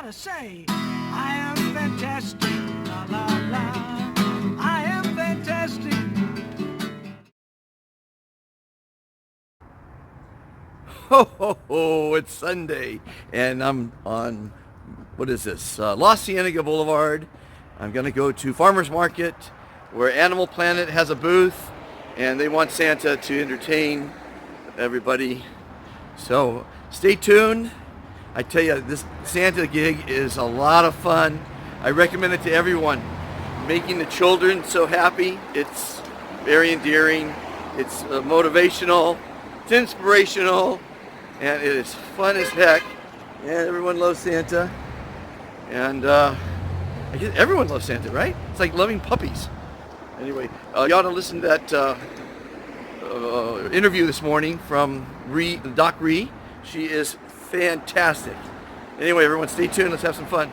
gotta say, I am fantastic, la la la, I am fantastic. Ho, ho, ho, it's Sunday, and I'm on, what is this, La Cienega Boulevard. I'm going to go to Farmer's Market, where Animal Planet has a booth, and they want Santa to entertain everybody. So stay tuned. I tell you, this Santa gig is a lot of fun. I recommend it to everyone. Making the children so happy, it's very endearing, it's motivational, it's inspirational, and it is fun as heck. And everyone loves Santa. And I guess everyone loves Santa, right? It's like loving puppies. Anyway, you ought to listen to that interview this morning from Doc Ree. She is fantastic. Anyway, everyone stay tuned. Let's have some fun.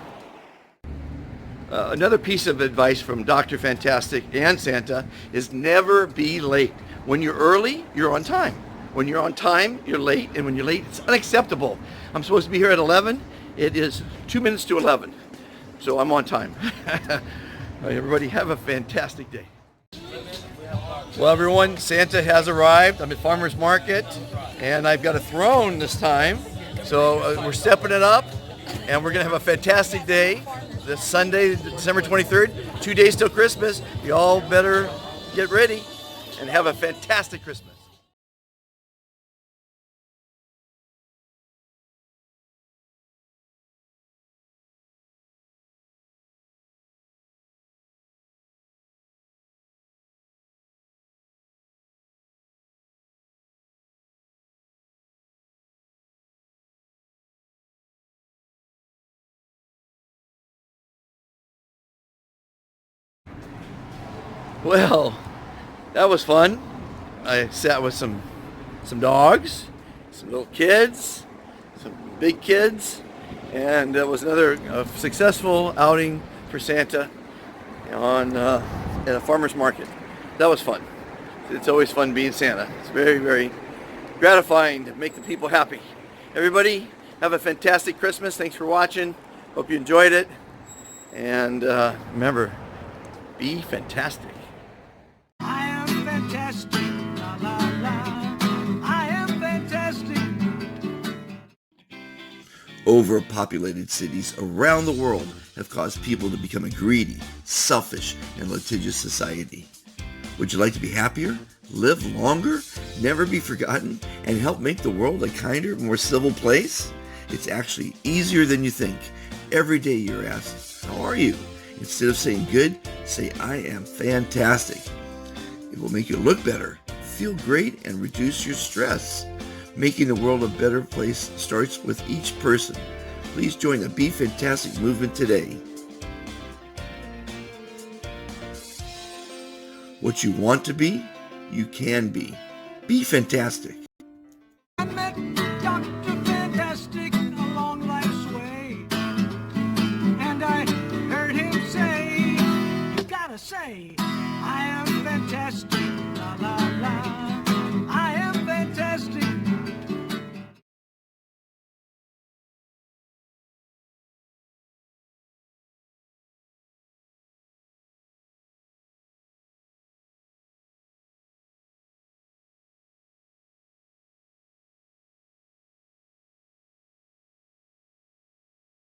Another piece of advice from Dr. Fantastic and Santa is never be late. When you're early, you're on time. When you're on time, you're late. And when you're late, it's unacceptable. I'm supposed to be here at 11. It is 2 minutes to 11. So I'm on time. Everybody have a fantastic day. Well, everyone, Santa has arrived. I'm at Farmer's Market, and I've got a throne this time. So we're stepping it up, and we're going to have a fantastic day. This Sunday, December 23rd, 2 days till Christmas. You all better get ready and have a fantastic Christmas. Well, that was fun. I sat with some dogs, some little kids, some big kids, and it was another successful outing for Santa at a farmer's market. That was fun. It's always fun being Santa. It's very, very gratifying to make the people happy. Everybody, have a fantastic Christmas. Thanks for watching. Hope you enjoyed it. And remember, be fantastic. I am fantastic, la la la, I am fantastic. Overpopulated cities around the world have caused people to become a greedy, selfish, and litigious society. Would you like to be happier, live longer, never be forgotten, and help make the world a kinder, more civil place? It's actually easier than you think. Every day you're asked, how are you? Instead of saying good, say I am fantastic. It will make you look better, feel great, and reduce your stress. Making the world a better place starts with each person. Please join the Be Fantastic movement today. What you want to be, you can be. Be fantastic.